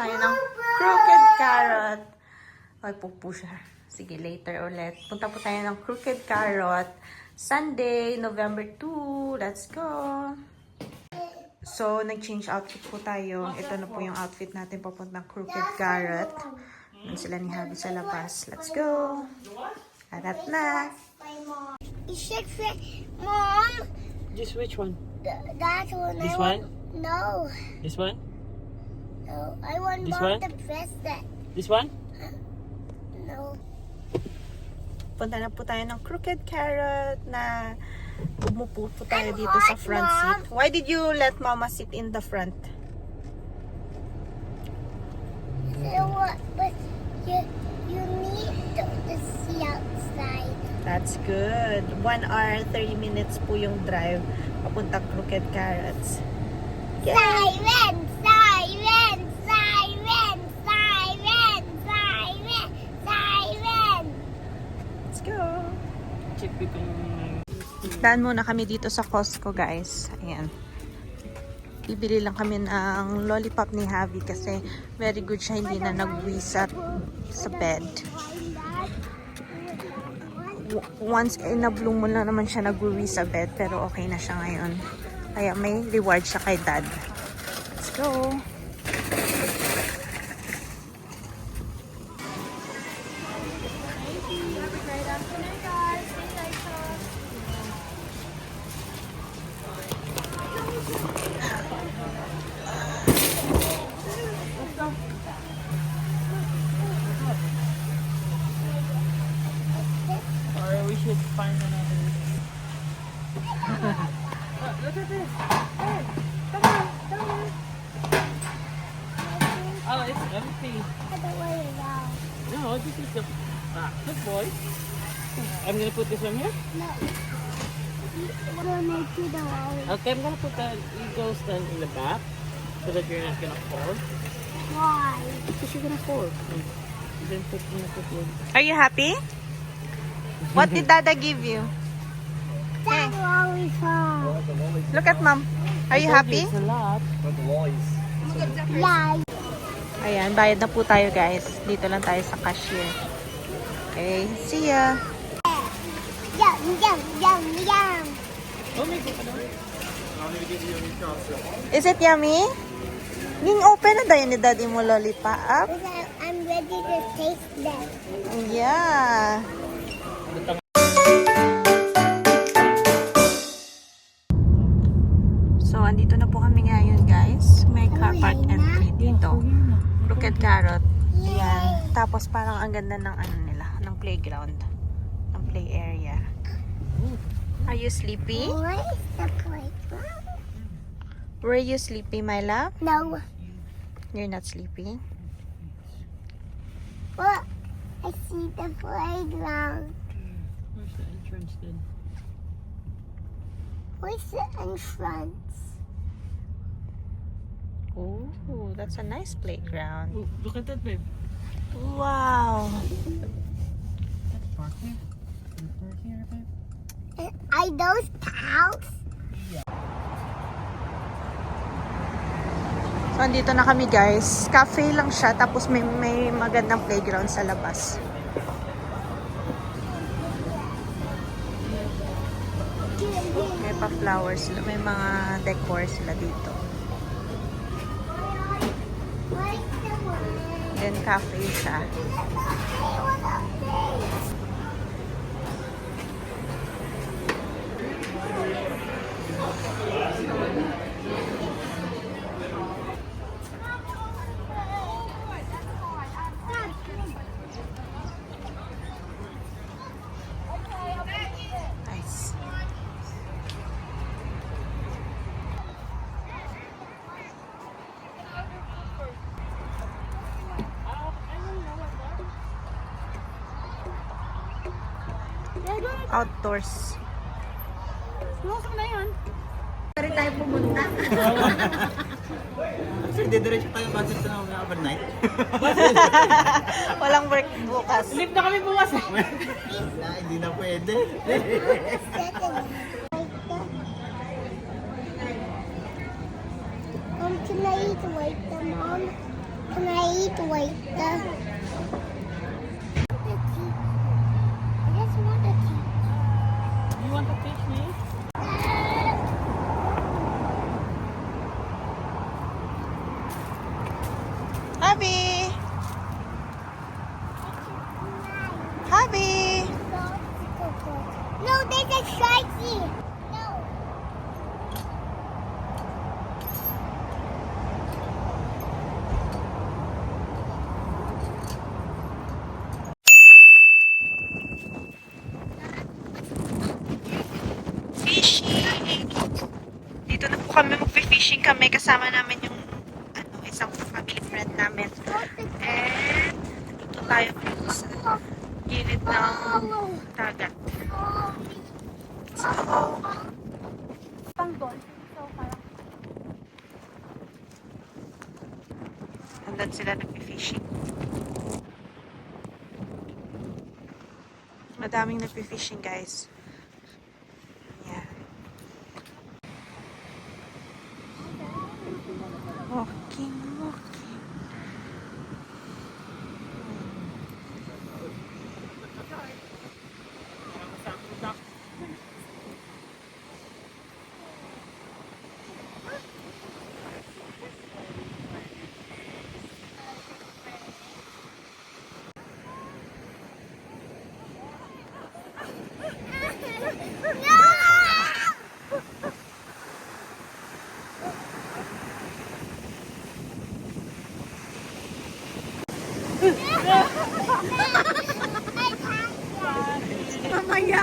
tayo ng Crooked Carrot. Ay, pupo siya. Sige, later ulit. Punta po tayo ng Crooked Carrot. Sunday, November 2. Let's go! So, nag-change outfit po tayo. Ito na po yung outfit natin papuntang Crooked Carrot. Yan sila ni Javi sa labas. Let's go! Arat na! You should fit, Mom. Just which one? That one. This I want, one? No. This one? No. I want This Mom one? to press that. This one? No. Punta na po tayo ng Crooked Carrot na umupo po tayo I'm dito sa hot, front Mom. seat. Why did you let Mama sit in the front? So what? But you need to see outside. That's good. 1 hour, 30 minutes po yung drive papuntang Crooked Carrots. Siren! Siren! Siren! Siren! Siren! Siren! Let's go! Check ko kung... Daan muna kami dito sa Costco, guys. Ayan. Bibili lang kami ng lollipop ni Javi kasi very good siya. Hindi na nag-uwi sa bed. Once in a blue moon lang naman siya nag-uwi sa bed, pero okay na siya ngayon. Kaya may reward siya kay Dad. Let's go! Or we should find another... Look at this! Hey! Come on! Come on! Oh, it's empty. I don't want to go. No, this is the back. Look, boy. I'm gonna put this one here. No. We're going to the wall. Okay, I'm gonna put the eagle stand in the back so that you're not gonna fall. Why? Because you're gonna fall. Then put one. Are you happy? What did Dada give you? That lollipop. Look at Mom. Are you happy? It's a lot. Yeah. Ayan, bayad na po tayo, guys. Dito lang tayo sa cashier. Okay, see ya! Yum, yum, yum, yum. Oh, may ka na. Is it yummy? Ning open na daw ni Daddy mo lollipop. Because I'm ready to taste them. Yeah. So, andito na po kami ngayon, guys. May car park entry dito. Crooked Carrot. Ayan. Tapos parang ang ganda ng ano nila, ng playground. Ng play area. Are you sleepy? What is the playground? Were you sleepy, my love? No. You're not sleepy? Look, I see the playground. Where's the entrance then? Where's the entrance? Oh, that's a nice playground. Oh, look at that, babe. Wow. Park here. Park here, babe. Are those cows? So, andito na kami, guys. Cafe lang siya, tapos may magandang playground sa labas. May pa-flowers sila, may mga decor sila dito. Where's the one? Then, cafe siya. Nice. Outdoors. Saan na yun? Pwede tayo pumunta. Kasi didiretso tayo budget na overnight. Walang work bukas. Leave na kami bukas. Hindi na pwede. Can I eat like the mom? Can I eat white? The teeth. I just want the teeth. You want to teach me? Hubby! Hubby! No, there's a sharky. No. Fishing! Dito na po kami mag-fishing kami. Kasama namin yung isang family friend namin. And dito tayo sa gilid ng dagat. Pang dolphin. So, parang Andun sila nag-fishing. Madaming nag-fishing, guys. Yan. Walking, walking. Mamaya.